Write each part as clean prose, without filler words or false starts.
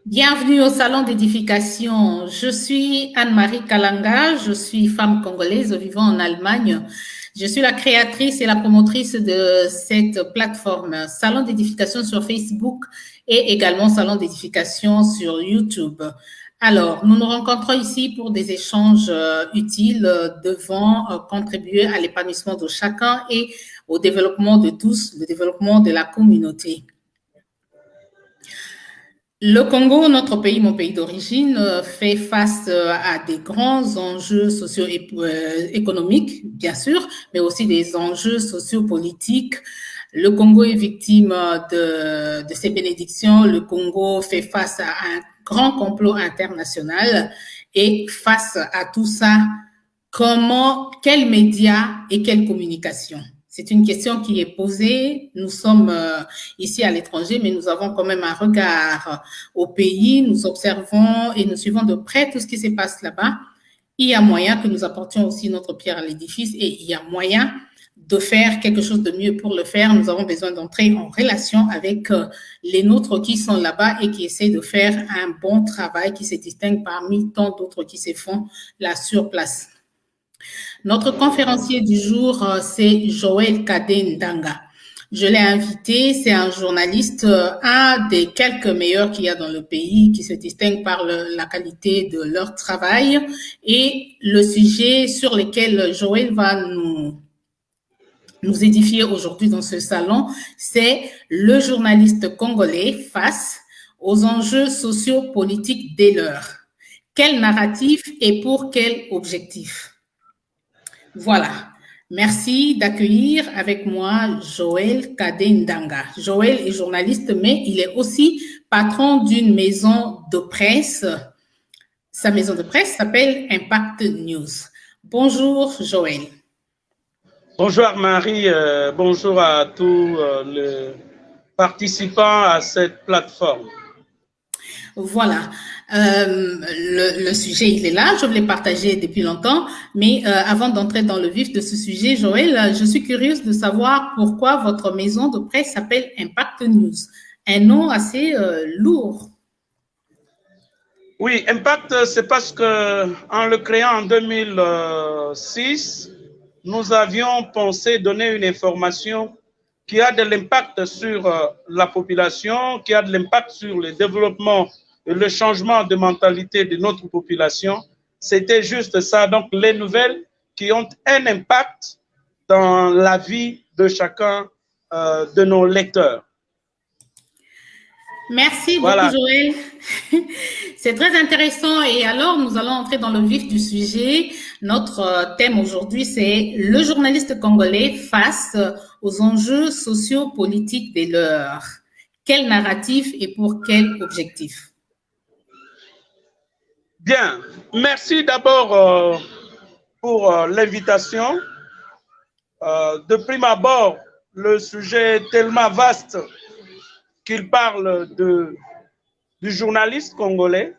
Bienvenue au salon d'édification. Je suis Anne-Marie Kalanga, je suis femme congolaise vivant en Allemagne. Je suis la créatrice et la promotrice de cette plateforme, salon d'édification sur Facebook et également salon d'édification sur YouTube. Alors, nous nous rencontrons ici pour des échanges utiles devant contribuer à l'épanouissement de chacun et au développement de tous, le développement de la communauté. Le Congo, notre pays, mon pays d'origine, fait face à des grands enjeux socio-économiques, bien sûr, mais aussi des enjeux sociopolitiques. Le Congo est victime de ces bénédictions. Le Congo fait face à un grand complot international. Et face à tout ça, quels médias et quelle communication? C'est une question qui est posée. Nous sommes ici à l'étranger, mais nous avons quand même un regard au pays. Nous observons et nous suivons de près tout ce qui se passe là-bas. Il y a moyen que nous apportions aussi notre pierre à l'édifice et il y a moyen de faire quelque chose de mieux. Pour le faire, nous avons besoin d'entrer en relation avec les nôtres qui sont là-bas et qui essaient de faire un bon travail qui se distingue parmi tant d'autres qui se font là sur place. Notre conférencier du jour, c'est Joël Kadendanga. Je l'ai invité, c'est un journaliste, un des quelques meilleurs qu'il y a dans le pays, qui se distingue par la qualité de leur travail. Et le sujet sur lequel Joël va nous édifier aujourd'hui dans ce salon, c'est le journaliste congolais face aux enjeux sociopolitiques dès lors. Quel narratif et pour quel objectif? Voilà. Merci d'accueillir avec moi Joël Kadendanga. Joël est journaliste, mais il est aussi patron d'une maison de presse. Sa maison de presse s'appelle Impact News. Bonjour Joël. Bonjour Marie, bonjour à tous les participants à cette plateforme. Voilà. Le sujet, il est là. Je l'ai partagé depuis longtemps. Mais avant d'entrer dans le vif de ce sujet, Joël, je suis curieuse de savoir pourquoi votre maison de presse s'appelle Impact News. Un nom assez lourd. Oui, Impact, c'est parce que en le créant en 2006, nous avions pensé donner une information qui a de l'impact sur la population, qui a de l'impact sur le développement et le changement de mentalité de notre population. C'était juste ça. Donc, les nouvelles qui ont un impact dans la vie de chacun de nos lecteurs. Merci beaucoup, Joël. C'est très intéressant. Et alors, nous allons entrer dans le vif du sujet. Notre thème aujourd'hui, c'est le journaliste congolais face aux enjeux sociopolitiques de l'heure. Quel narratif et pour quel objectif? Bien. Merci d'abord pour l'invitation. De prime abord, le sujet est tellement vaste qu'il parle du journaliste congolais,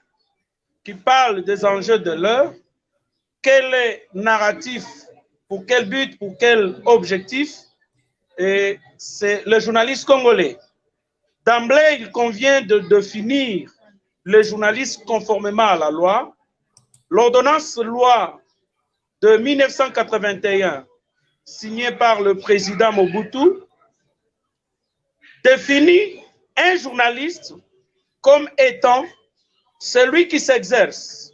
qui parle des enjeux de l'heure, quel est narratif, pour quel but, pour quel objectif, et c'est le journaliste congolais. D'emblée, il convient de définir les journalistes conformément à la loi. L'ordonnance loi de 1981, signée par le président Mobutu, définit un journaliste comme étant celui qui s'exerce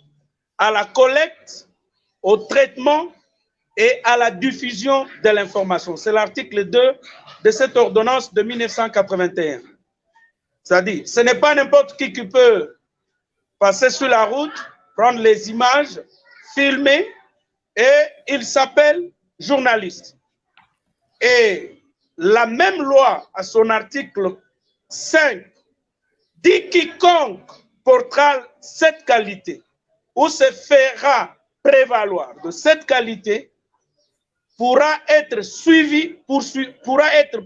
à la collecte, au traitement et à la diffusion de l'information. C'est l'article 2 de cette ordonnance de 1981. C'est-à-dire, ce n'est pas n'importe qui peut passer sur la route, prendre les images, filmer, et il s'appelle journaliste. Et la même loi, à son article 5, dit quiconque portera cette qualité ou se fera prévaloir de cette qualité pourra être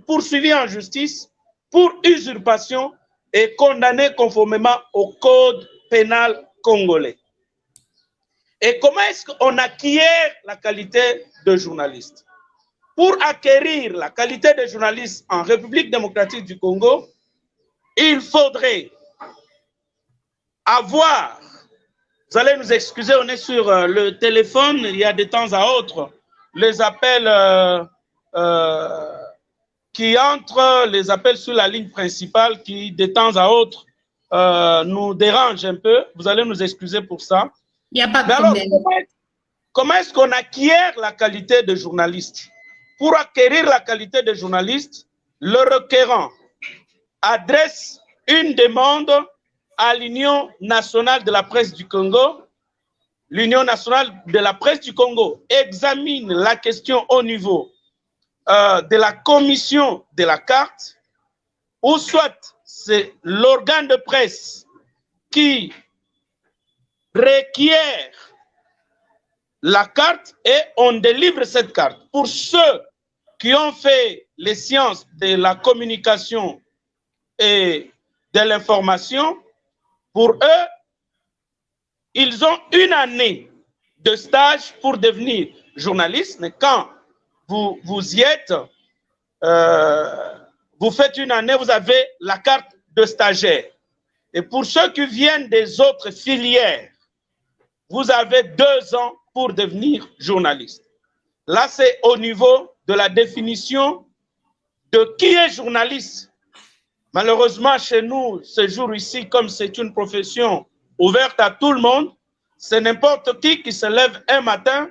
poursuivi en justice pour usurpation et condamné conformément au code pénal congolais. Et comment est-ce qu'on acquiert la qualité de journaliste? Pour acquérir la qualité de journaliste en République démocratique du Congo, il faudrait avoir, vous allez nous excuser, on est sur le téléphone, il y a de temps à autre les appels qui entrent, les appels sur la ligne principale qui de temps à autre nous dérangent un peu. Vous allez nous excuser pour ça. Il n'y a pas de problème. Alors, comment est-ce qu'on acquiert la qualité de journaliste? Pour acquérir la qualité de journaliste, le requérant adresse une demande à l'Union nationale de la presse du Congo. L'Union nationale de la presse du Congo examine la question au niveau de la commission de la carte, ou soit c'est l'organe de presse qui requiert la carte et on délivre cette carte. Pour ceux qui ont fait les sciences de la communication et de l'information, pour eux, ils ont une année de stage pour devenir journaliste. Mais quand vous y êtes, vous faites une année, vous avez la carte de stagiaire. Et pour ceux qui viennent des autres filières, vous avez 2 ans pour devenir journaliste. Là, c'est au niveau de la définition de qui est journaliste. Malheureusement, chez nous, ce jour ici, comme c'est une profession ouverte à tout le monde, c'est n'importe qui se lève un matin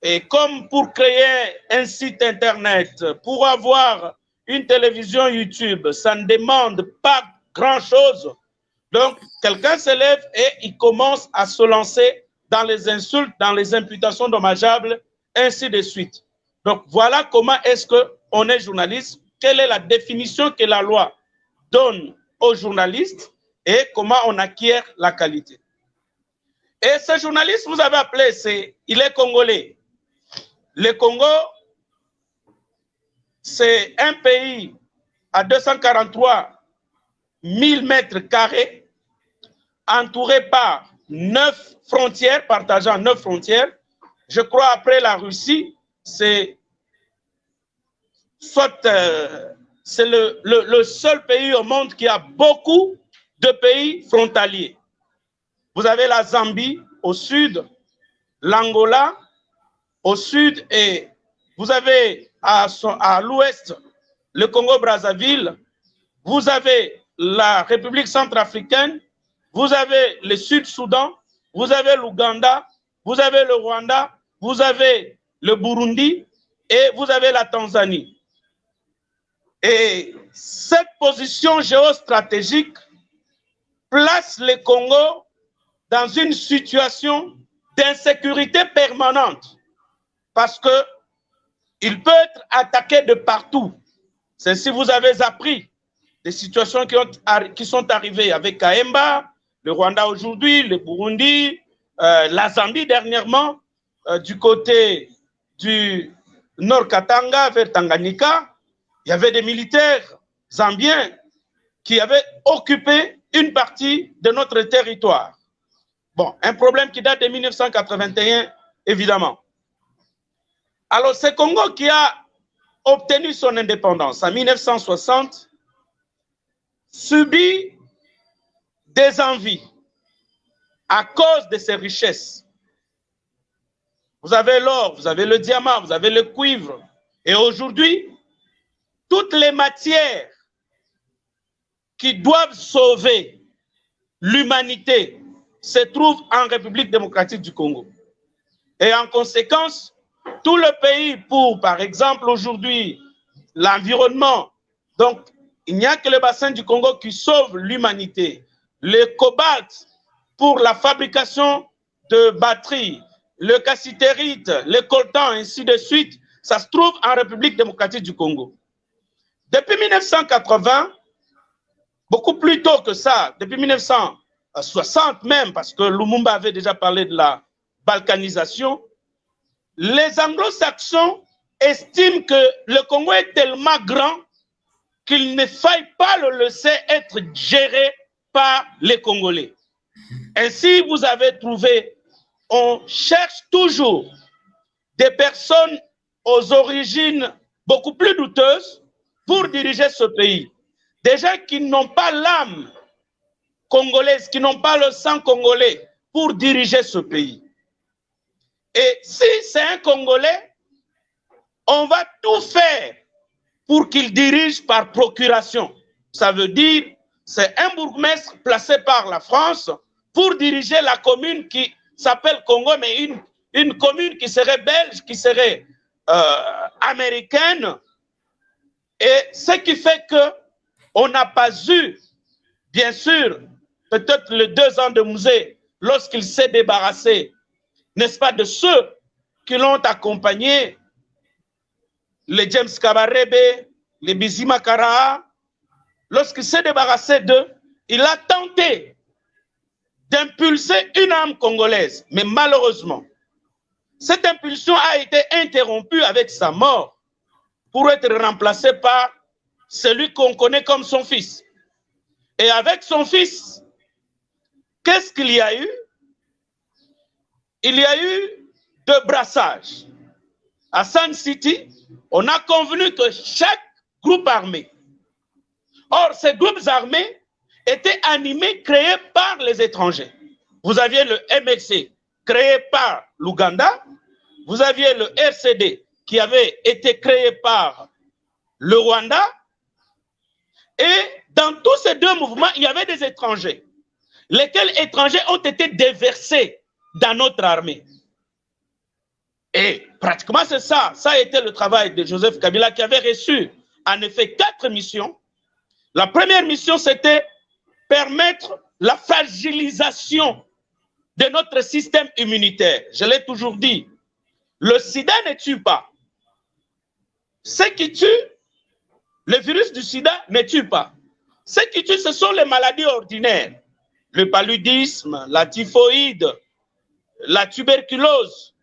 et comme pour créer un site internet, pour avoir une télévision YouTube, ça ne demande pas grand-chose. Donc, quelqu'un se lève et il commence à se lancer dans les insultes, dans les imputations dommageables, ainsi de suite. Donc, voilà comment est-ce qu'on est journaliste, quelle est la définition que la loi donne aux journalistes et comment on acquiert la qualité. Et ce journaliste, vous avez appelé, il est congolais. Le Congo, c'est un pays à 243 000 mètres carrés, entouré par 9 frontières, partageant 9 frontières. Je crois après la Russie, c'est le seul pays au monde qui a beaucoup de pays frontaliers. Vous avez la Zambie au sud, l'Angola au sud, et vous avez à l'ouest le Congo-Brazzaville, vous avez la République centrafricaine, vous avez le Sud-Soudan, vous avez l'Ouganda, vous avez le Rwanda, vous avez le Burundi et vous avez la Tanzanie. Et cette position géostratégique place le Congo dans une situation d'insécurité permanente parce qu'il peut être attaqué de partout. C'est si vous avez appris des situations qui sont arrivées avec Kaemba, le Rwanda aujourd'hui, le Burundi, la Zambie dernièrement, du côté du Nord Katanga vers Tanganyika, il y avait des militaires zambiens qui avaient occupé une partie de notre territoire. Bon, un problème qui date de 1981, évidemment. Alors, c'est Congo qui a obtenu son indépendance en 1960, subit des envies à cause de ses richesses. Vous avez l'or, vous avez le diamant, vous avez le cuivre. Et aujourd'hui, toutes les matières qui doivent sauver l'humanité se trouvent en République démocratique du Congo. Et en conséquence, tout le pays pour, par exemple, aujourd'hui, l'environnement. Donc, il n'y a que le bassin du Congo qui sauve l'humanité. Le cobalt pour la fabrication de batteries, le cassitérite, le coltan, ainsi de suite, ça se trouve en République démocratique du Congo. Depuis 1980, beaucoup plus tôt que ça, depuis 1960 même, parce que Lumumba avait déjà parlé de la balkanisation, les anglo-saxons estiment que le Congo est tellement grand qu'il ne faille pas le laisser être géré par les Congolais. Ainsi, vous avez trouvé, on cherche toujours des personnes aux origines beaucoup plus douteuses pour diriger ce pays. Des gens qui n'ont pas l'âme congolaises qui n'ont pas le sang congolais pour diriger ce pays. Et si c'est un Congolais, on va tout faire pour qu'il dirige par procuration. Ça veut dire, c'est un bourgmestre placé par la France pour diriger la commune qui s'appelle Congo, mais une commune qui serait belge, qui serait américaine. Et ce qui fait qu'on n'a pas eu, bien sûr, peut-être les 2 ans de musée, lorsqu'il s'est débarrassé, n'est-ce pas, de ceux qui l'ont accompagné, les James Kabarebe, les Bizima Karaha, lorsqu'il s'est débarrassé d'eux, il a tenté d'impulser une âme congolaise. Mais malheureusement, cette impulsion a été interrompue avec sa mort pour être remplacée par celui qu'on connaît comme son fils. Et avec son fils, qu'est-ce qu'il y a eu? Il y a eu 2 brassages. À Sun City, on a convenu que chaque groupe armé, or ces groupes armés étaient animés, créés par les étrangers. Vous aviez le MLC créé par l'Ouganda, vous aviez le RCD qui avait été créé par le Rwanda, et dans tous ces 2 mouvements, il y avait des étrangers, lesquels étrangers ont été déversés dans notre armée. Et pratiquement c'est ça. Ça a été le travail de Joseph Kabila qui avait reçu en effet 4 missions. La première mission, c'était permettre la fragilisation de notre système immunitaire. Je l'ai toujours dit, le sida ne tue pas. Ce qui tue, le virus du sida ne tue pas. Ce qui tue, ce sont les maladies ordinaires. Le paludisme, la typhoïde, la tuberculose.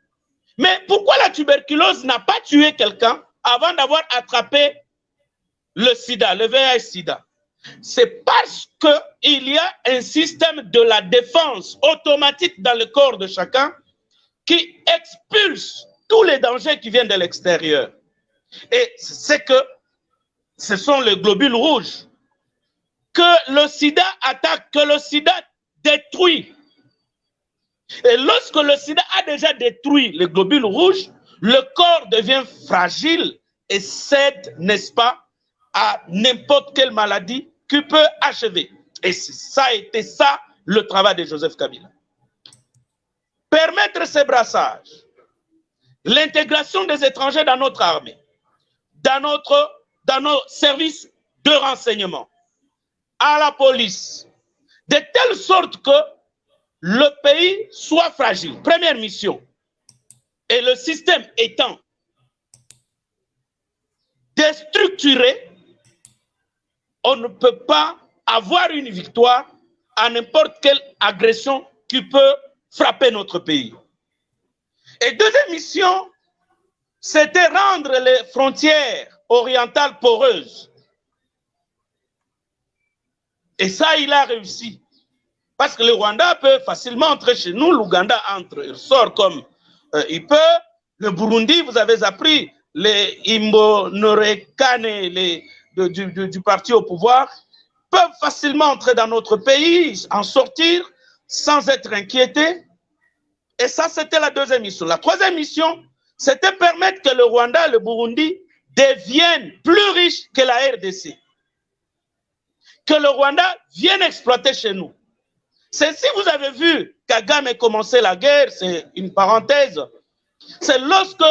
Mais pourquoi la tuberculose n'a pas tué quelqu'un avant d'avoir attrapé le sida, le VIH-sida? C'est parce qu'il y a un système de la défense automatique dans le corps de chacun qui expulse tous les dangers qui viennent de l'extérieur. Et c'est que ce sont les globules rouges que le sida attaque, que le sida détruit. Et lorsque le sida a déjà détruit les globules rouges, le corps devient fragile et cède, n'est-ce pas, à n'importe quelle maladie qui peut achever. Et ça a été ça le travail de Joseph Kabila. Permettre ces brassages, l'intégration des étrangers dans notre armée, dans nos services de renseignement, à la police, de telle sorte que le pays soit fragile. Première mission. Et le système étant déstructuré, on ne peut pas avoir une victoire à n'importe quelle agression qui peut frapper notre pays. Et deuxième mission, c'était rendre les frontières orientales poreuses. Et ça, il a réussi. Parce que le Rwanda peut facilement entrer chez nous, l'Ouganda entre, il sort comme il peut. Le Burundi, vous avez appris, les Imbonerekane du parti au pouvoir, peuvent facilement entrer dans notre pays, en sortir, sans être inquiétés. Et ça, c'était la deuxième mission. La troisième mission, c'était permettre que le Rwanda et le Burundi deviennent plus riches que la RDC. Que le Rwanda vienne exploiter chez nous. C'est si vous avez vu Kagame commencer la guerre, c'est une parenthèse, c'est lorsque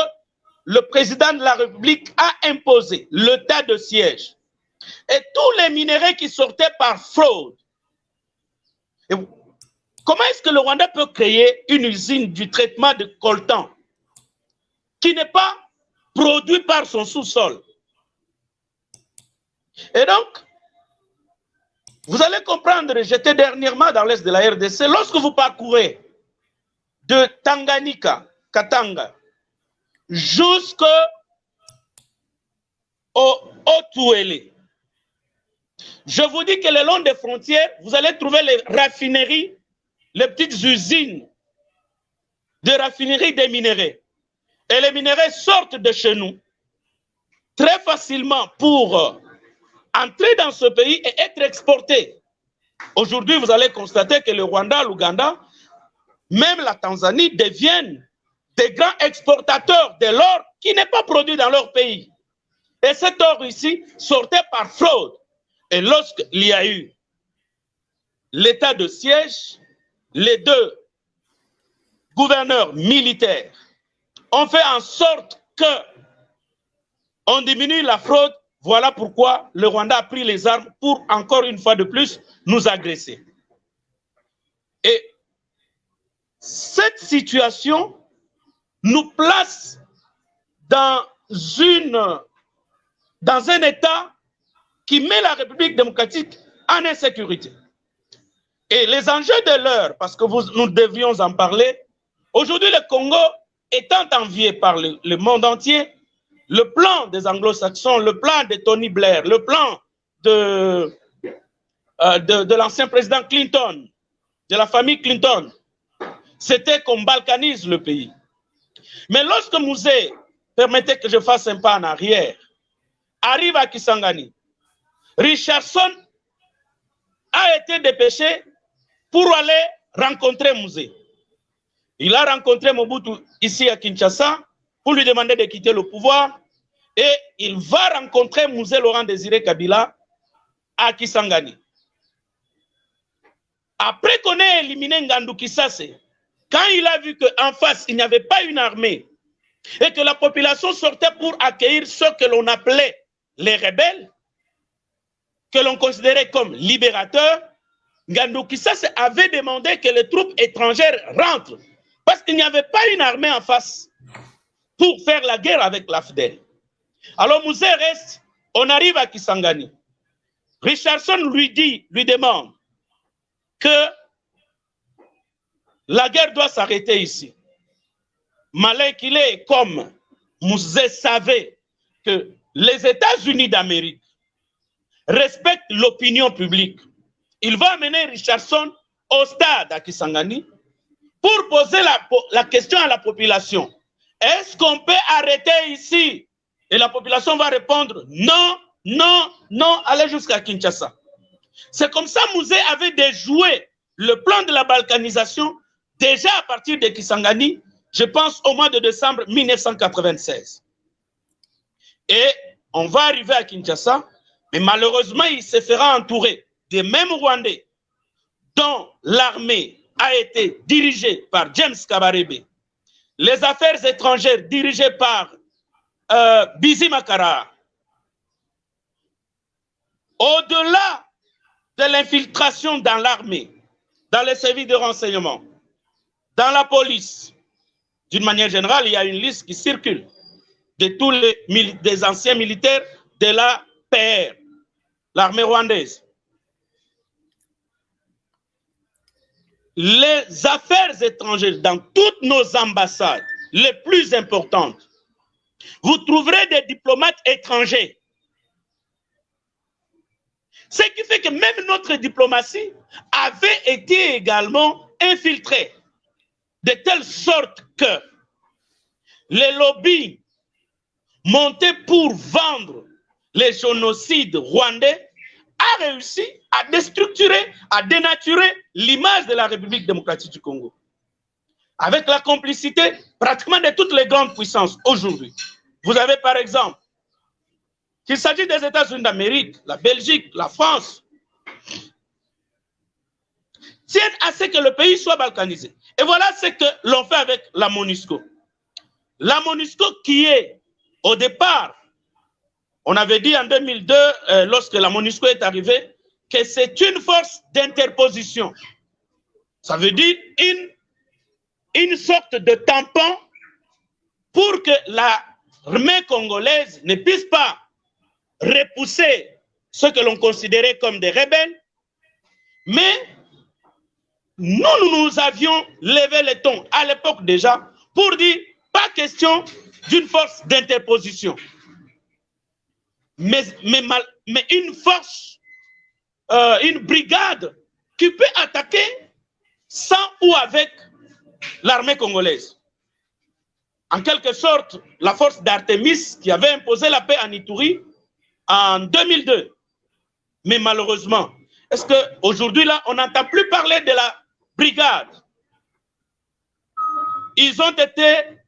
le président de la République a imposé l'état de siège. Et tous les minéraux qui sortaient par fraude. Et comment est-ce que le Rwanda peut créer une usine du traitement de coltan qui n'est pas produit par son sous-sol? Et donc, vous allez comprendre, j'étais dernièrement dans l'est de la RDC, lorsque vous parcourez de Tanganyika, Katanga, jusqu'au Otuele, je vous dis que le long des frontières, vous allez trouver les raffineries, les petites usines de raffinerie des minéraux. Et les minéraux sortent de chez nous très facilement pour entrer dans ce pays et être exportés. Aujourd'hui, vous allez constater que le Rwanda, l'Ouganda, même la Tanzanie deviennent des grands exportateurs de l'or qui n'est pas produit dans leur pays. Et cet or ici sortait par fraude. Et lorsqu'il y a eu l'état de siège, les deux gouverneurs militaires ont fait en sorte qu'on diminue la fraude. Voilà pourquoi le Rwanda a pris les armes pour, encore une fois de plus, nous agresser. Et cette situation nous place dans un état qui met la République démocratique en insécurité. Et les enjeux de l'heure, parce que nous devions en parler, aujourd'hui le Congo étant envié par le monde entier, le plan des anglo-saxons, le plan de Tony Blair, le plan de l'ancien président Clinton, de la famille Clinton, c'était qu'on balkanise le pays. Mais lorsque Mouzé, permettez que je fasse un pas en arrière, arrive à Kisangani, Richardson a été dépêché pour aller rencontrer Mouzé. Il a rencontré Mobutu ici à Kinshasa pour lui demander de quitter le pouvoir et il va rencontrer Mouzé Laurent Désiré Kabila à Kisangani. Après qu'on ait éliminé Ngandou Kisase, quand il a vu qu'en face, il n'y avait pas une armée et que la population sortait pour accueillir ceux que l'on appelait les rebelles, que l'on considérait comme libérateurs, Ngandou Kisase avait demandé que les troupes étrangères rentrent parce qu'il n'y avait pas une armée en face pour faire la guerre avec l'AFDEL. Alors Mouzé reste, on arrive à Kisangani. Richardson lui demande que la guerre doit s'arrêter ici. Malin qu'il est, comme Mouzé savait que les États-Unis d'Amérique respectent l'opinion publique, il va amener Richardson au stade à Kisangani pour poser la question à la population. Est-ce qu'on peut arrêter ici? Et la population va répondre non, non, non, allez jusqu'à Kinshasa. C'est comme ça que Mouzé avait déjoué le plan de la balkanisation déjà à partir de Kisangani, je pense au mois de décembre 1996. Et on va arriver à Kinshasa, mais malheureusement, il se fera entourer des mêmes Rwandais dont l'armée a été dirigée par James Kabarebe, les affaires étrangères dirigées par Bizi Makara. Au-delà de l'infiltration dans l'armée, dans les services de renseignement, dans la police, d'une manière générale, il y a une liste qui circule de tous des anciens militaires de la PR, l'armée rwandaise. Les affaires étrangères dans toutes nos ambassades les plus importantes, vous trouverez des diplomates étrangers. Ce qui fait que même notre diplomatie avait été également infiltrée, de telle sorte que les lobbies montés pour vendre les génocides rwandais a réussi à déstructurer, à dénaturer l'image de la République démocratique du Congo. Avec la complicité pratiquement de toutes les grandes puissances aujourd'hui. Vous avez par exemple, qu'il s'agit des États-Unis d'Amérique, la Belgique, la France, tiennent à ce que le pays soit balkanisé. Et voilà ce que l'on fait avec la MONUSCO. La MONUSCO qui est, au départ, on avait dit en 2002, lorsque la MONUSCO est arrivée, que c'est une force d'interposition. Ça veut dire une sorte de tampon pour que l'armée congolaise ne puisse pas repousser ce que l'on considérait comme des rebelles, mais nous avions levé le ton à l'époque déjà pour dire pas question d'une force d'interposition, mais une force, une brigade qui peut attaquer sans ou avec l'armée congolaise. En quelque sorte, la force d'Artémis qui avait imposé la paix en Ituri en 2002. Mais malheureusement, Est-ce qu'aujourd'hui, là, on n'entend plus parler de la brigade? Ils ont été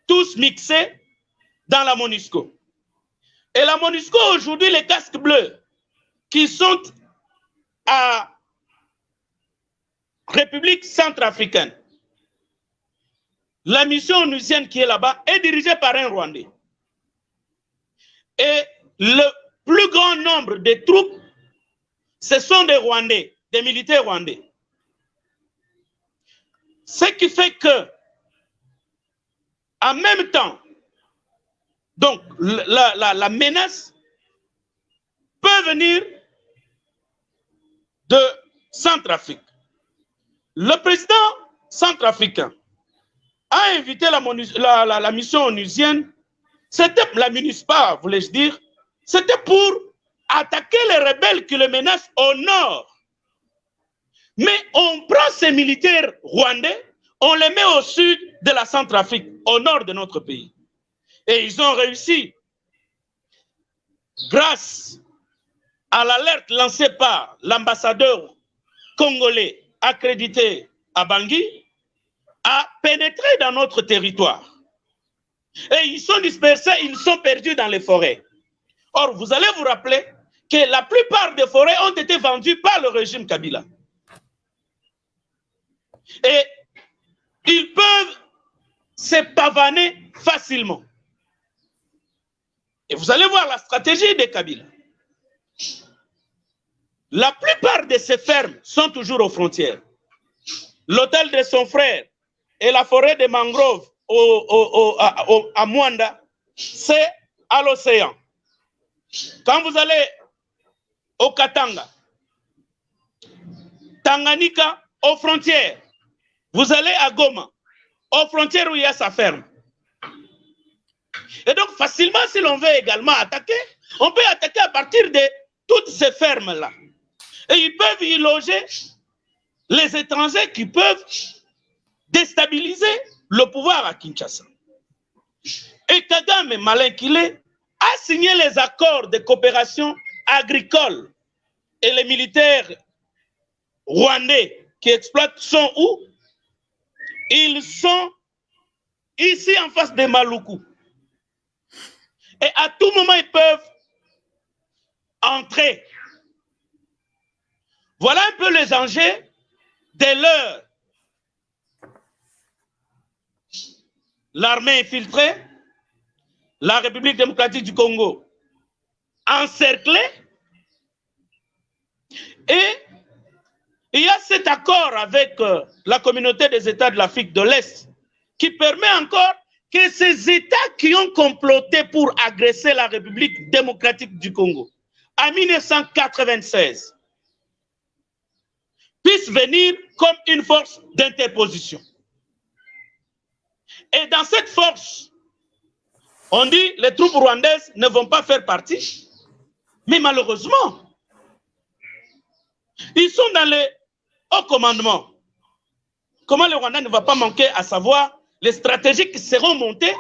tous mixés dans la MONUSCO. Et la MONUSCO, aujourd'hui, les casques bleus qui sont à République centrafricaine, la mission onusienne qui est là-bas est dirigée par un Rwandais. Et le plus grand nombre de troupes, ce sont des Rwandais, des militaires rwandais. Ce qui fait que, en même temps, donc la menace peut venir de Centrafrique. Le président centrafricain a invité la mission onusienne, c'était la MINUSPA, voulais-je dire, c'était pour attaquer les rebelles qui le menacent au nord. Mais on prend ces militaires rwandais, on les met au sud de la Centrafrique, au nord de notre pays. Et ils ont réussi, grâce à l'alerte lancée par l'ambassadeur congolais accrédité à Bangui, à pénétrer dans notre territoire. Et ils sont dispersés, ils sont perdus dans les forêts. Or, vous allez vous rappeler que la plupart des forêts ont été vendues par le régime Kabila. Et ils peuvent se pavaner facilement. Et vous allez voir la stratégie de Kabila. La plupart de ces fermes sont toujours aux frontières. L'hôtel de son frère et la forêt de mangroves à Mwanda, c'est à l'océan. Quand vous allez au Katanga, Tanganyika, aux frontières, vous allez à Goma, aux frontières où il y a sa ferme. Et donc, facilement, si l'on veut également attaquer, on peut attaquer à partir de toutes ces fermes-là. Et ils peuvent y loger les étrangers qui peuvent déstabiliser le pouvoir à Kinshasa. Et Kagame, malin qu'il est, a signé les accords de coopération agricole. Et les militaires rwandais qui exploitent sont où? Ils sont ici en face de Maluku. Et à tout moment, ils peuvent entrer. Voilà un peu les enjeux de leur l'armée infiltrée, la République démocratique du Congo encerclée, et il y a cet accord avec la communauté des États de l'Afrique de l'Est qui permet encore que ces États qui ont comploté pour agresser la République démocratique du Congo en 1996 puissent venir comme une force d'interposition. Et dans cette force, on dit les troupes rwandaises ne vont pas faire partie, mais malheureusement, ils sont dans le haut commandement. Comment le Rwanda ne va pas manquer à savoir les stratégies qui seront montées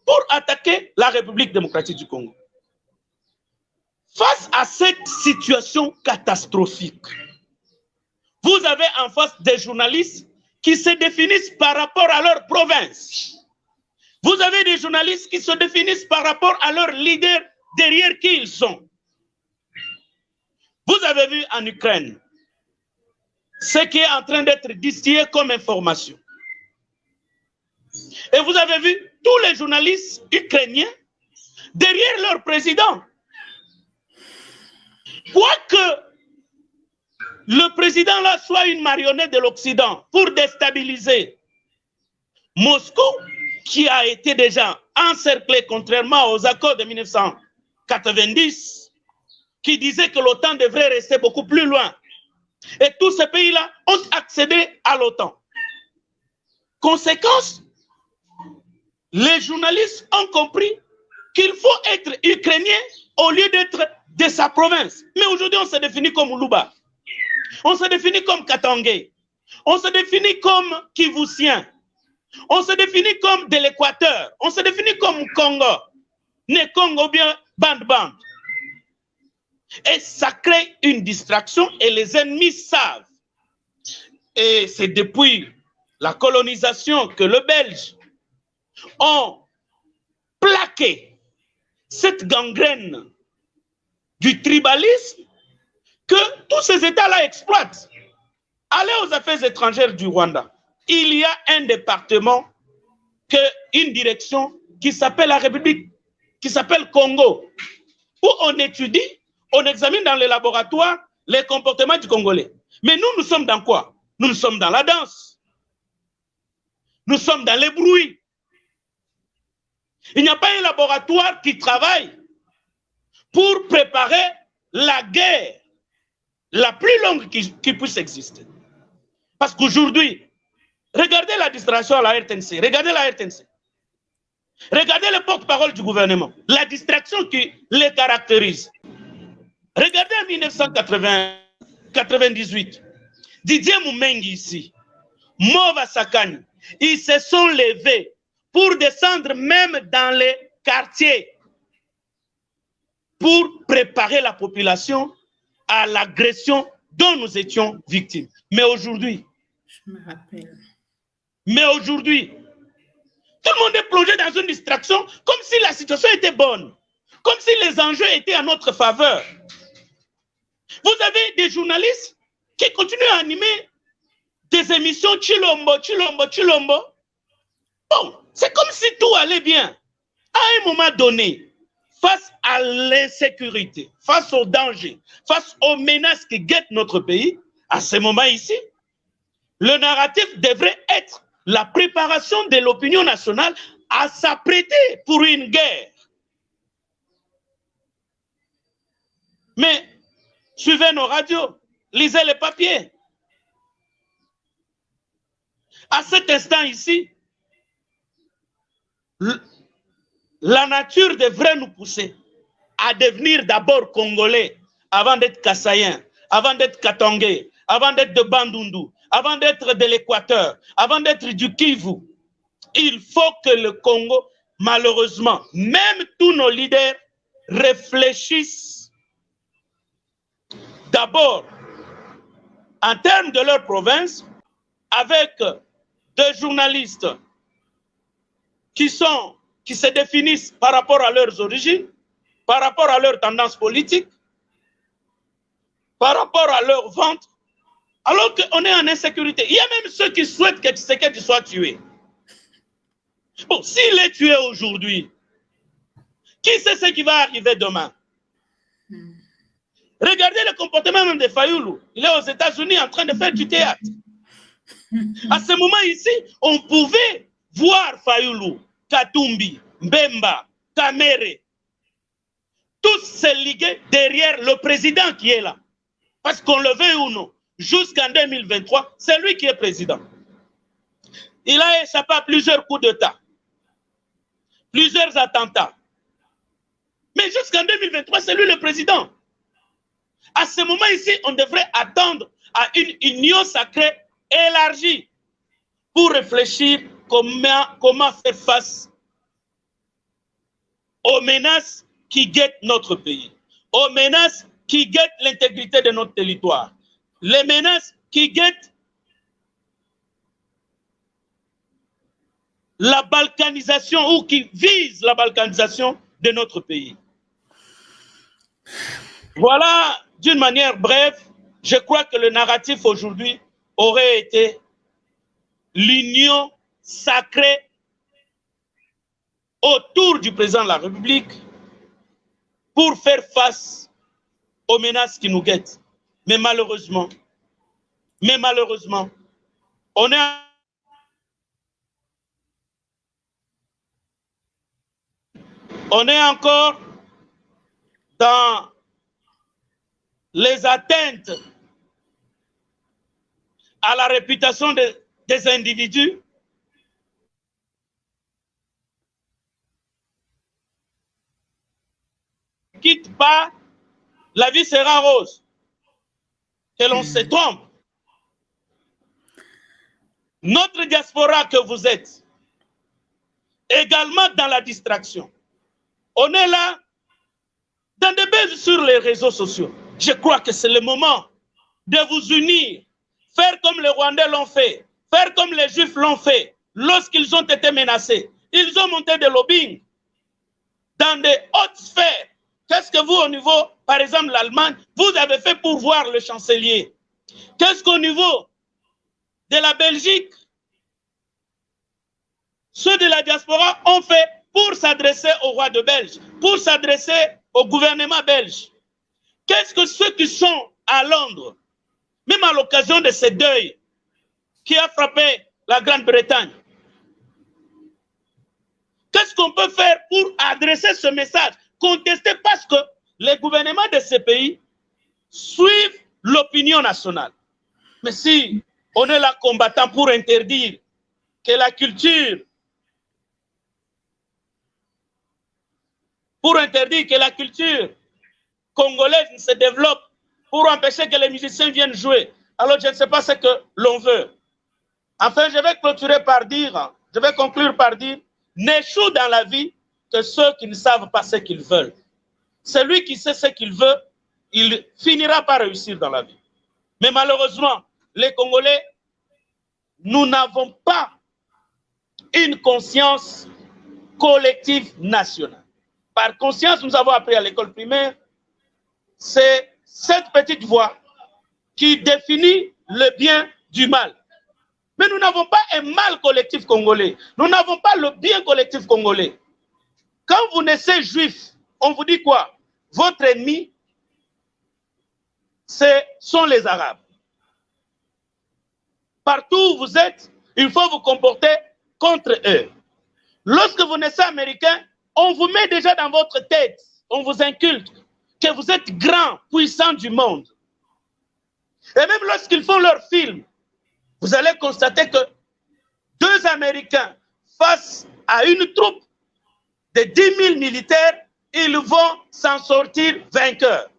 pour attaquer la République démocratique du Congo? Face à cette situation catastrophique, vous avez en face des journalistes qui se définissent par rapport à leur province. Vous avez des journalistes qui se définissent par rapport à leur leader derrière qui ils sont. Vous avez vu en Ukraine ce qui est en train d'être distillé comme information. Et vous avez vu tous les journalistes ukrainiens derrière leur président. Quoique le président là soit une marionnette de l'Occident pour déstabiliser Moscou, qui a été déjà encerclé contrairement aux accords de 1990, qui disaient que l'OTAN devrait rester beaucoup plus loin. Et tous ces pays-là ont accédé à l'OTAN. Conséquence, les journalistes ont compris qu'il faut être ukrainien au lieu d'être de sa province. Mais aujourd'hui, on se définit comme Luba. On se définit comme Katangé. On se définit comme Kivussien. On se définit comme de l'Équateur. On se définit comme Congo. Né Congo ou bien Bande. Et ça crée une distraction et les ennemis savent. Et c'est depuis la colonisation que les Belges ont plaqué cette gangrène du tribalisme que tous ces États-là exploitent. Allez aux affaires étrangères du Rwanda. Il y a un département, une direction qui s'appelle la République, qui s'appelle Congo, où on étudie, on examine dans les laboratoires les comportements du Congolais. Mais nous sommes dans quoi? Nous sommes dans la danse. Nous sommes dans les bruits. Il n'y a pas un laboratoire qui travaille pour préparer la guerre la plus longue qui puisse exister. Parce qu'aujourd'hui, regardez la distraction à la RTNC, regardez la RTNC. Regardez le porte-parole du gouvernement, la distraction qui les caractérise. Regardez en 1998, Didier Moumengi ici, Mova Sakani, ils se sont levés pour descendre même dans les quartiers pour préparer la population à l'agression dont nous étions victimes. Mais aujourd'hui, je me rappelle. Mais aujourd'hui, tout le monde est plongé dans une distraction comme si la situation était bonne, comme si les enjeux étaient en notre faveur. Vous avez des journalistes qui continuent à animer des émissions Chilombo, Chilombo, Chilombo. Bon, c'est comme si tout allait bien. À un moment donné, face à l'insécurité, face aux dangers, face aux menaces qui guettent notre pays, à ce moment ici, le narratif devrait être la préparation de l'opinion nationale à s'apprêter pour une guerre. Mais suivez nos radios, lisez les papiers. À cet instant ici, la nature devrait nous pousser à devenir d'abord Congolais avant d'être Kassaïens, avant d'être Katangais, avant d'être de Bandundu, avant d'être de l'Équateur, avant d'être du Kivu. Il faut que le Congo, malheureusement, même tous nos leaders réfléchissent d'abord en termes de leur province, avec des journalistes qui se définissent par rapport à leurs origines, par rapport à leurs tendances politiques, par rapport à leur ventre, alors qu'on est en insécurité. Il y a même ceux qui souhaitent que Tshisekedi soit tué. Bon, s'il est tué aujourd'hui, qui sait ce qui va arriver demain? Regardez le comportement même de Fayoulou. Il est aux États-Unis en train de faire du théâtre. À ce moment ici, on pouvait voir Fayoulou, Katumbi, Mbemba, Kamere, tous se liguer derrière le président qui est là. Parce qu'on le veut ou non, jusqu'en 2023, c'est lui qui est président. Il a échappé à plusieurs coups d'État, plusieurs attentats. Mais jusqu'en 2023, c'est lui le président. À ce moment ici, on devrait attendre à une union sacrée élargie pour réfléchir comment faire face aux menaces qui guettent notre pays, aux menaces qui guettent l'intégrité de notre territoire, les menaces qui guettent la balkanisation ou qui visent la balkanisation de notre pays. Voilà, d'une manière brève, je crois que le narratif aujourd'hui aurait été l'union sacrée autour du président de la République pour faire face aux menaces qui nous guettent. Mais malheureusement, on est encore dans les atteintes à la réputation des individus quitte pas, la vie sera rose. Que l'on se trompe. Notre diaspora que vous êtes, également dans la distraction. On est là dans des buzz sur les réseaux sociaux. Je crois que c'est le moment de vous unir, faire comme les Rwandais l'ont fait, faire comme les Juifs l'ont fait lorsqu'ils ont été menacés. Ils ont monté des lobbying dans des hautes sphères. Qu'est-ce que vous, au niveau, par exemple, l'Allemagne, vous avez fait pour voir le chancelier? Qu'est-ce qu'au niveau de la Belgique, ceux de la diaspora ont fait pour s'adresser au roi de Belge, pour s'adresser au gouvernement belge? Qu'est-ce que ceux qui sont à Londres, même à l'occasion de ce deuil qui a frappé la Grande-Bretagne, qu'est-ce qu'on peut faire pour adresser ce message? Contester parce que les gouvernements de ces pays suivent l'opinion nationale. Mais si on est là combattant pour interdire que la culture, congolaise ne se développe, pour empêcher que les musiciens viennent jouer, alors je ne sais pas ce que l'on veut. Enfin, je vais conclure par dire, n'échoue dans la vie que ceux qui ne savent pas ce qu'ils veulent. Celui qui sait ce qu'il veut, il finira par réussir dans la vie. Mais malheureusement, les Congolais, nous n'avons pas une conscience collective nationale. Par conscience, nous avons appris à l'école primaire, c'est cette petite voix qui définit le bien du mal. Mais nous n'avons pas un mal collectif congolais. Nous n'avons pas le bien collectif congolais. Quand vous naissez juif, on vous dit quoi? Votre ennemi, ce sont les Arabes. Partout où vous êtes, il faut vous comporter contre eux. Lorsque vous naissez américain, on vous met déjà dans votre tête, on vous inculte que vous êtes grand, puissant du monde. Et même lorsqu'ils font leur film, vous allez constater que 2 Américains face à une troupe de 10 000 militaires, ils vont s'en sortir vainqueurs.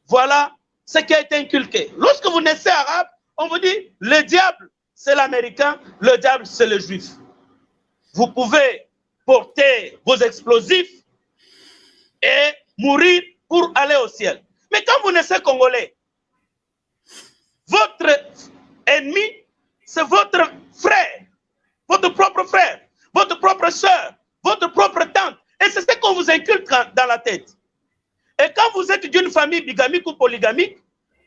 Voilà ce qui a été inculqué. Lorsque vous naissez arabe, on vous dit, le diable, c'est l'Américain, le diable, c'est le Juif. Vous pouvez porter vos explosifs et mourir pour aller au ciel. Mais quand vous naissez Congolais, votre ennemi, c'est votre frère, votre propre soeur, votre propre tante. Et c'est ce qu'on vous inculque dans la tête. Et quand vous êtes d'une famille bigamique ou polygamique,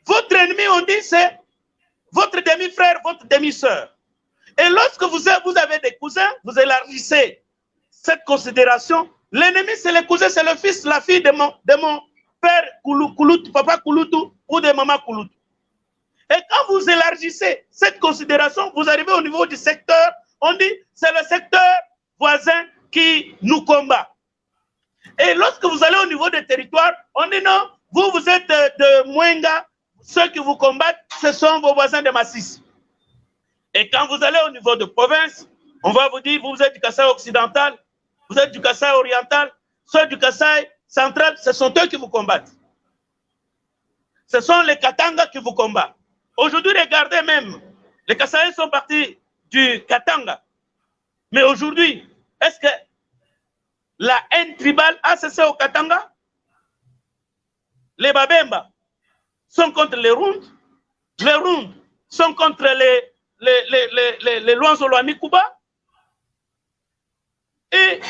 votre ennemi, on dit, c'est votre demi-frère, votre demi-sœur. Et lorsque vous avez des cousins, vous élargissez cette considération. L'ennemi, c'est le cousin, c'est le fils, la fille de mon père Kouloutou, papa Kouloutou ou de maman Kouloutou. Et quand vous élargissez cette considération, vous arrivez au niveau du secteur, on dit c'est le secteur voisin qui nous combat. Et lorsque vous allez au niveau des territoires, on dit non, vous êtes de Mwenga, ceux qui vous combattent, ce sont vos voisins de Massis. Et quand vous allez au niveau de province, on va vous dire, vous êtes du Kasaï occidental, vous êtes du Kasaï oriental, ceux du Kasaï central, ce sont eux qui vous combattent. Ce sont les Katanga qui vous combattent. Aujourd'hui, regardez même, les Kasaïs sont partis du Katanga. Mais aujourd'hui, est-ce que la haine tribale a cessé au Katanga? Les Babemba sont contre les Runds sont contre les Luanzolwani Kuba, et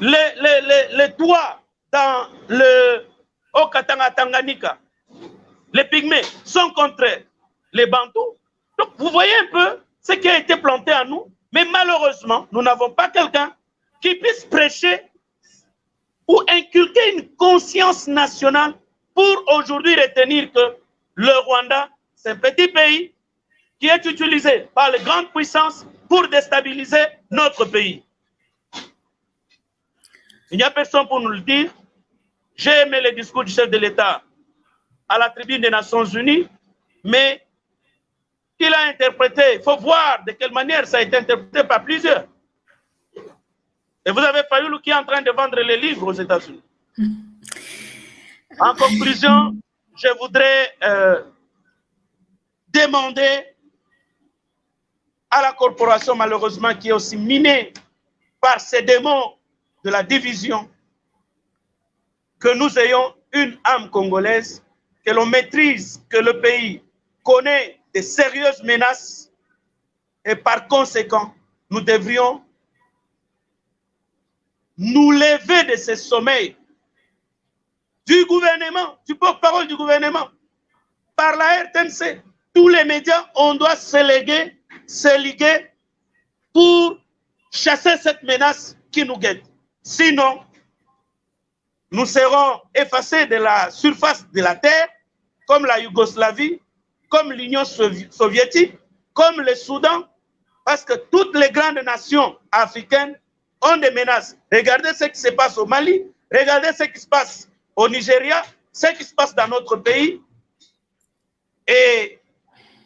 les Tois dans le au Katanga Tanganyika, les Pygmées sont contre les Bantous. Donc vous voyez un peu ce qui a été planté à nous, mais malheureusement, nous n'avons pas quelqu'un qui puisse prêcher ou inculquer une conscience nationale pour aujourd'hui retenir que le Rwanda, c'est un petit pays qui est utilisé par les grandes puissances pour déstabiliser notre pays. Il n'y a personne pour nous le dire. J'ai aimé le discours du chef de l'État à la tribune des Nations Unies, mais qu'il a interprété, il faut voir de quelle manière ça a été interprété par plusieurs. Et vous avez Fayoulou qui est en train de vendre les livres aux États-Unis. En conclusion, je voudrais demander à la corporation, malheureusement, qui est aussi minée par ces démons de la division, que nous ayons une âme congolaise, que l'on maîtrise que le pays connaît de sérieuses menaces et par conséquent, nous devrions nous lever de ce sommeil du gouvernement, du porte-parole du gouvernement, par la RTNC. Tous les médias, on doit se liguer pour chasser cette menace qui nous guette. Sinon, nous serons effacés de la surface de la terre, comme la Yougoslavie, comme l'Union soviétique, comme le Soudan, parce que toutes les grandes nations africaines ont des menaces. Regardez ce qui se passe au Mali, regardez ce qui se passe au Nigeria, ce qui se passe dans notre pays. Et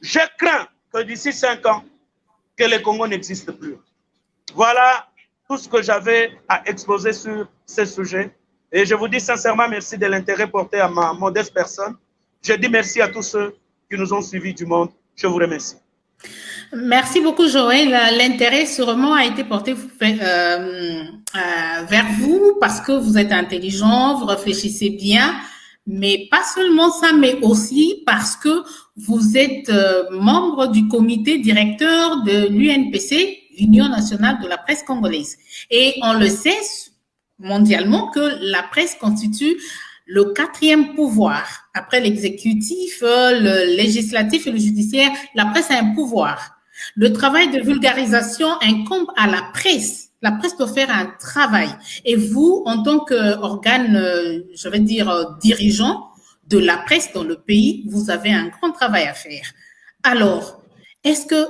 je crains que d'ici 5 ans, que le Congo n'existe plus. Voilà tout ce que j'avais à exposer sur ce sujet. Et je vous dis sincèrement merci de l'intérêt porté à ma modeste personne. Je dis merci à tous ceux qui nous ont suivis du monde. Je vous remercie. Merci beaucoup, Joël. L'intérêt sûrement a été porté vers vous parce que vous êtes intelligent, vous réfléchissez bien, mais pas seulement ça, mais aussi parce que vous êtes membre du comité directeur de l'UNPC, Union nationale de la presse congolaise. Et on le sait mondialement que la presse constitue le 4e pouvoir. Après l'exécutif, le législatif et le judiciaire, la presse a un pouvoir. Le travail de vulgarisation incombe à la presse. La presse doit faire un travail. Et vous, en tant qu'organe, je vais dire, dirigeant de la presse dans le pays, vous avez un grand travail à faire. Alors, est-ce que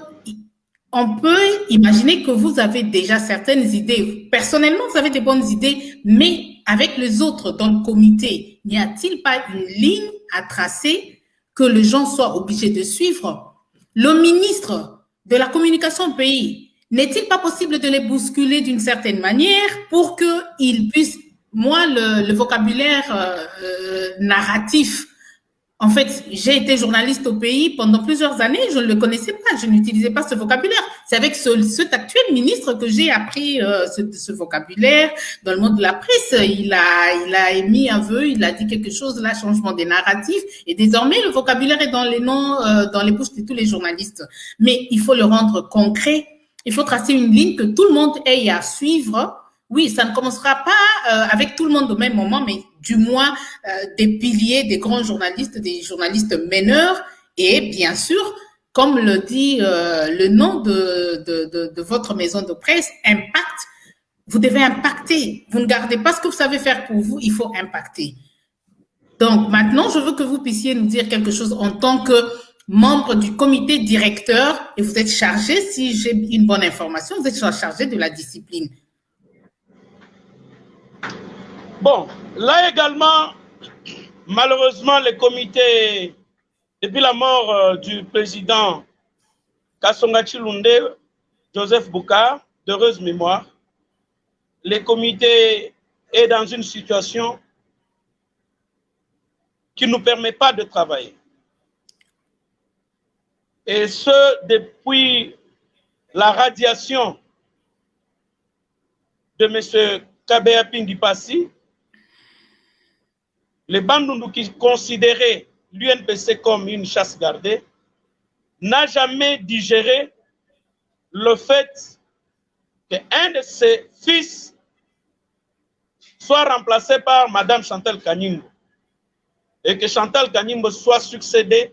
on peut imaginer que vous avez déjà certaines idées. Personnellement, vous avez des bonnes idées, mais avec les autres dans le comité, n'y a-t-il pas une ligne à tracer que les gens soient obligés de suivre? Le ministre de la communication au pays, n'est-il pas possible de les bousculer d'une certaine manière pour qu'ils puissent, moi, le vocabulaire narratif, en fait, j'ai été journaliste au pays pendant plusieurs années, je ne le connaissais pas, je n'utilisais pas ce vocabulaire. C'est avec cet actuel ministre que j'ai appris ce vocabulaire dans le monde de la presse. Il a émis un vœu, il a dit quelque chose, là, changement des narratifs, et désormais, le vocabulaire est dans les noms, dans les bouches de tous les journalistes. Mais il faut le rendre concret, il faut tracer une ligne que tout le monde ait à suivre. Oui, ça ne commencera pas avec tout le monde au même moment, mais du moins des piliers, des grands journalistes, des journalistes meneurs, et bien sûr, comme le dit le nom de votre maison de presse, Impact, vous devez impacter. Vous ne gardez pas ce que vous savez faire pour vous, il faut impacter. Donc maintenant, je veux que vous puissiez nous dire quelque chose en tant que membre du comité directeur, et vous êtes chargé, si j'ai une bonne information, vous êtes chargé de la discipline. Bon, là également, malheureusement, le comité, depuis la mort du président Kasonga Chilunde, Joseph Boukar, d'heureuse mémoire, le comité est dans une situation qui ne nous permet pas de travailler. Et ce, depuis la radiation de M. Kabea Pingipassi, les Bandundu qui considéraient l'UNPC comme une chasse gardée n'a jamais digéré le fait qu'un de ses fils soit remplacé par Mme Chantal Kanyimbo et que Chantal Kanyimbo soit succédée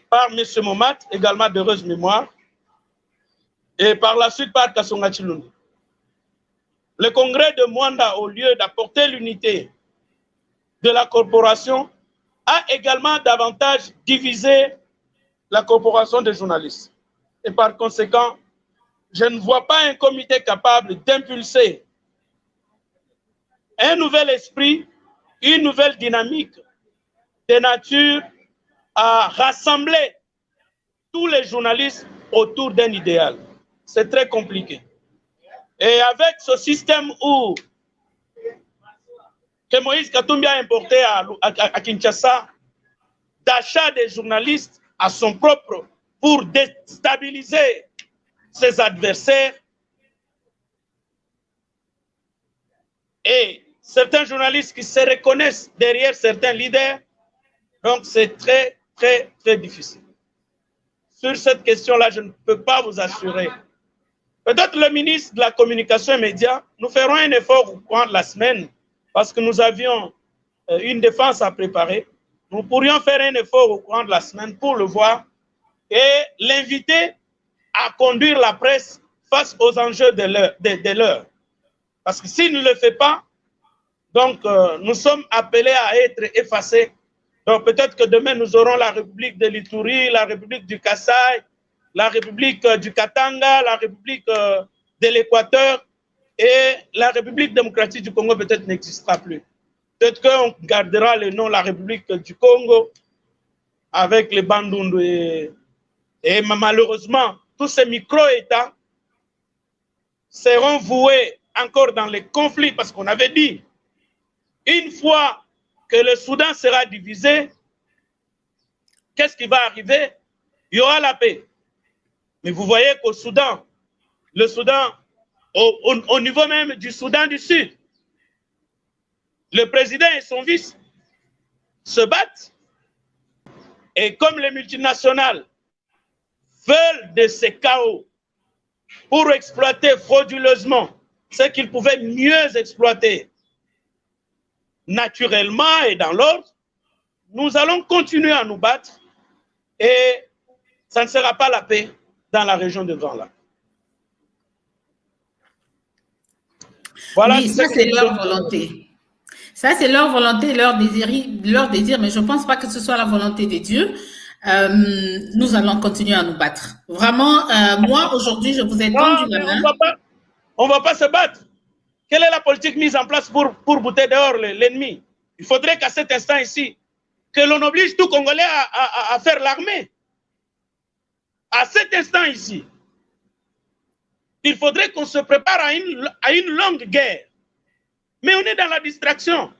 par M. Momat, également d'heureuse mémoire, et par la suite par Kasonga Chilunde. Le congrès de Mwanda, au lieu d'apporter l'unité de la corporation, a également davantage divisé la corporation des journalistes. Et par conséquent, je ne vois pas un comité capable d'impulser un nouvel esprit, une nouvelle dynamique de nature à rassembler tous les journalistes autour d'un idéal. C'est très compliqué. Et avec ce système où que Moïse Katumbi a importé à Kinshasa, d'achat des journalistes à son propre pour déstabiliser ses adversaires. Et certains journalistes qui se reconnaissent derrière certains leaders. Donc, c'est très, très, très difficile. Sur cette question-là, je ne peux pas vous assurer. Peut-être le ministre de la Communication et Médias, nous ferons un effort au cours de la semaine parce que nous avions une défense à préparer. Nous pourrions faire un effort au cours de la semaine pour le voir et l'inviter à conduire la presse face aux enjeux de l'heure. Parce que s'il ne le fait pas, donc nous sommes appelés à être effacés. Donc peut-être que demain nous aurons la République de l'Ituri, la République du Kasaï, la République du Katanga, la République de l'Équateur et la République démocratique du Congo peut-être n'existera plus. Peut-être qu'on gardera le nom la République du Congo avec les Bandundu et malheureusement tous ces micro-États seront voués encore dans les conflits parce qu'on avait dit une fois que le Soudan sera divisé, qu'est-ce qui va arriver? Il y aura la paix. Mais vous voyez qu'au Soudan, le Soudan, au niveau même du Soudan du Sud, le président et son vice se battent. Et comme les multinationales veulent de ces chaos pour exploiter frauduleusement ce qu'ils pouvaient mieux exploiter naturellement et dans l'ordre, nous allons continuer à nous battre et ça ne sera pas la paix dans la région de Grand Lac. Voilà, oui, ça c'est leur volonté. Ça c'est leur volonté, leur désir, mais je ne pense pas que ce soit la volonté de Dieu. Nous allons continuer à nous battre. Vraiment, moi aujourd'hui, je vous ai tendu la main. On ne va pas se battre. Quelle est la politique mise en place pour bouter dehors l'ennemi? Il faudrait qu'à cet instant ici, que l'on oblige tout Congolais à faire l'armée. À cet instant ici, il faudrait qu'on se prépare à une longue guerre. Mais on est dans la distraction.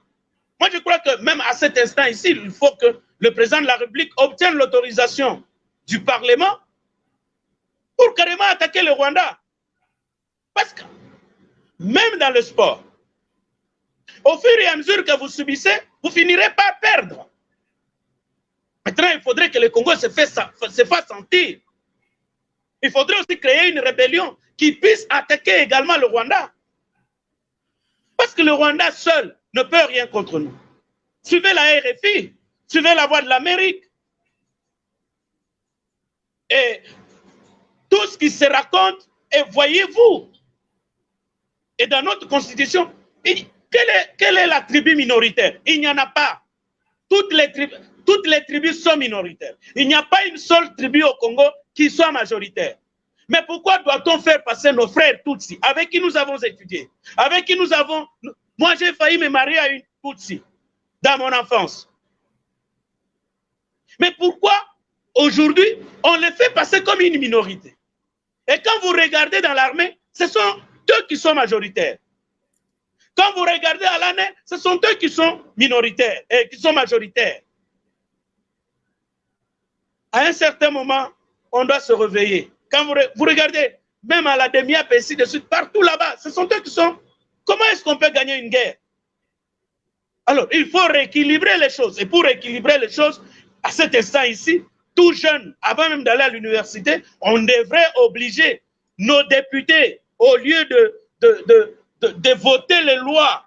Moi, je crois que même à cet instant ici, il faut que le président de la République obtienne l'autorisation du Parlement pour carrément attaquer le Rwanda. Parce que même dans le sport, au fur et à mesure que vous subissez, vous finirez par perdre. Maintenant, il faudrait que le Congo se fasse sentir. Il faudrait aussi créer une rébellion qui puisse attaquer également le Rwanda. Parce que le Rwanda seul ne peut rien contre nous. Suivez la RFI, suivez la Voix de l'Amérique. Et tout ce qui se raconte, et voyez-vous, et dans notre constitution, quelle est la tribu minoritaire? Il n'y en a pas. Toutes les tribus sont minoritaires. Il n'y a pas une seule tribu au Congo qui soit majoritaire. Mais pourquoi doit-on faire passer nos frères Tutsi, avec qui nous avons étudié, avec qui nous avons... Moi, j'ai failli me marier à une Tutsi dans mon enfance. Mais pourquoi, aujourd'hui, on les fait passer comme une minorité? Et quand vous regardez dans l'armée, ce sont eux qui sont majoritaires. Quand vous regardez à l'année, ce sont eux qui sont minoritaires et qui sont majoritaires. À un certain moment, on doit se réveiller. Quand vous regardez, même à la demi-heure, ainsi de suite, partout là-bas, ce sont eux qui sont... Comment est-ce qu'on peut gagner une guerre? Alors, il faut rééquilibrer les choses. Et pour rééquilibrer les choses, à cet instant ici, tout jeune, avant même d'aller à l'université, on devrait obliger nos députés, au lieu de voter les lois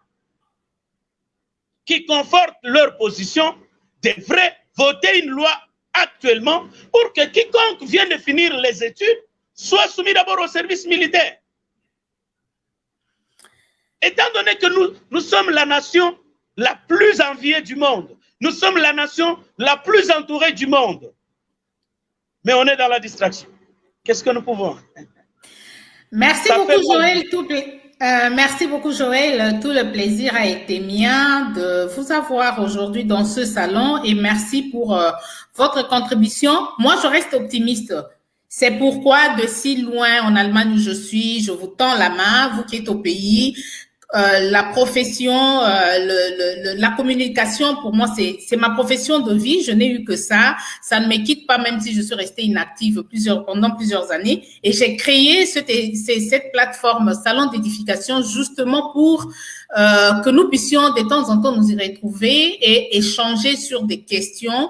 qui confortent leur position, devraient voter une loi actuellement pour que quiconque vient de finir les études soit soumis d'abord au service militaire. Étant donné que nous sommes la nation la plus enviée du monde, nous sommes la nation la plus entourée du monde, mais on est dans la distraction. Qu'est-ce que nous pouvons? Merci beaucoup, Joël. Merci beaucoup, Joël. Tout le plaisir a été mien de vous avoir aujourd'hui dans ce salon et merci pour votre contribution. Moi, je reste optimiste. C'est pourquoi, de si loin en Allemagne où je suis, je vous tends la main, vous qui êtes au pays. la profession, la communication, pour moi, c'est ma profession de vie. Je n'ai eu que ça. Ça ne me quitte pas, même si je suis restée inactive pendant plusieurs années. Et j'ai créé cette plateforme Salon d'édification justement pour que nous puissions de temps en temps nous y retrouver et échanger sur des questions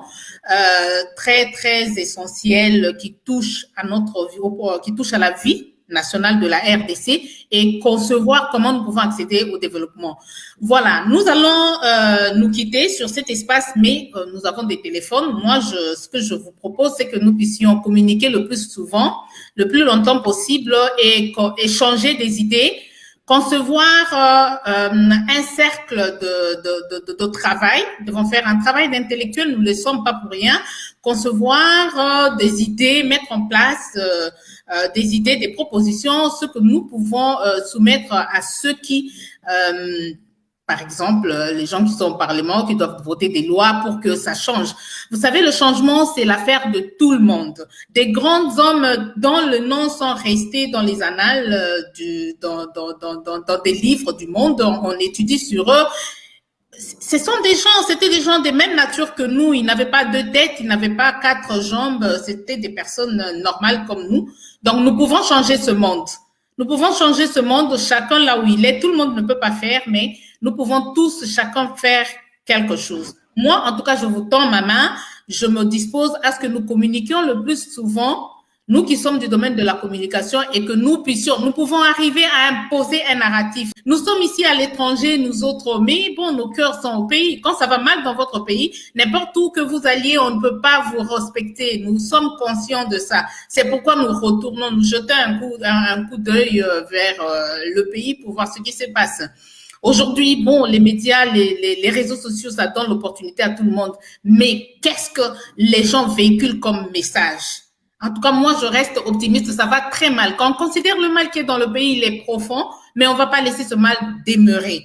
très, très essentielles qui touchent à notre vie, qui touchent à la vie nationale de la RDC et concevoir comment nous pouvons accéder au développement. Voilà, nous allons nous quitter sur cet espace, mais nous avons des téléphones. Moi, ce que je vous propose, c'est que nous puissions communiquer le plus souvent, le plus longtemps possible et échanger des idées, concevoir un cercle de travail. Nous devons faire un travail d'intellectuel, nous ne le sommes pas pour rien. Concevoir des idées, mettre en place des idées, des propositions, ce que nous pouvons soumettre à ceux qui, par exemple, les gens qui sont au Parlement, qui doivent voter des lois pour que ça change. Vous savez, le changement, c'est l'affaire de tout le monde. Des grands hommes dont le nom sont restés dans les annales, dans des livres du monde, on étudie sur eux. C'était des gens de même nature que nous. Ils n'avaient pas deux têtes, ils n'avaient pas quatre jambes. C'était des personnes normales comme nous. Donc, nous pouvons changer ce monde. Nous pouvons changer ce monde, chacun là où il est. Tout le monde ne peut pas faire, mais nous pouvons tous, chacun, faire quelque chose. Moi, en tout cas, je vous tends ma main. Je me dispose à ce que nous communiquions le plus souvent, nous qui sommes du domaine de la communication, et que nous pouvons arriver à imposer un narratif. Nous sommes ici à l'étranger, nous autres, mais bon, nos cœurs sont au pays. Quand ça va mal dans votre pays, n'importe où que vous alliez, on ne peut pas vous respecter. Nous sommes conscients de ça. C'est pourquoi nous retournons, nous jetons un coup d'œil vers le pays pour voir ce qui se passe. Aujourd'hui, bon, les médias, les réseaux sociaux, ça donne l'opportunité à tout le monde. Mais qu'est-ce que les gens véhiculent comme message? En tout cas, moi, je reste optimiste. Ça va très mal. Quand on considère le mal qui est dans le pays, il est profond, mais on ne va pas laisser ce mal demeurer.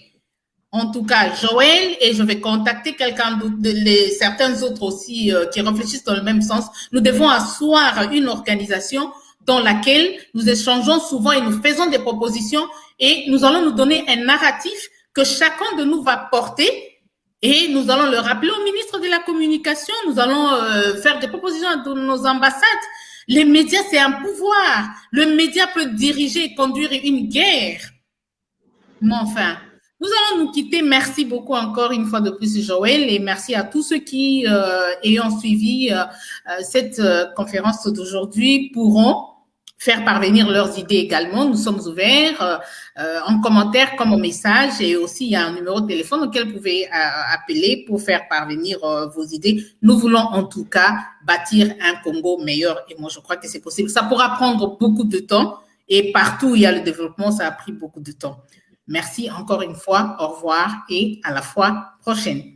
En tout cas, Joël, et je vais contacter quelqu'un d'autre, certains autres aussi qui réfléchissent dans le même sens. Nous devons asseoir une organisation dans laquelle nous échangeons souvent et nous faisons des propositions et nous allons nous donner un narratif que chacun de nous va porter. Et nous allons le rappeler au ministre de la Communication. Nous allons faire des propositions à nos ambassades. Les médias, c'est un pouvoir. Le média peut diriger et conduire une guerre. Mais enfin, nous allons nous quitter. Merci beaucoup encore une fois de plus, Joël. Et merci à tous ceux qui, ayant suivi cette conférence d'aujourd'hui, pourront faire parvenir leurs idées également. Nous sommes ouverts en commentaire comme en message et aussi il y a un numéro de téléphone auquel vous pouvez appeler pour faire parvenir vos idées. Nous voulons en tout cas bâtir un Congo meilleur et moi je crois que c'est possible. Ça pourra prendre beaucoup de temps et partout où il y a le développement, ça a pris beaucoup de temps. Merci encore une fois, au revoir et à la fois prochaine.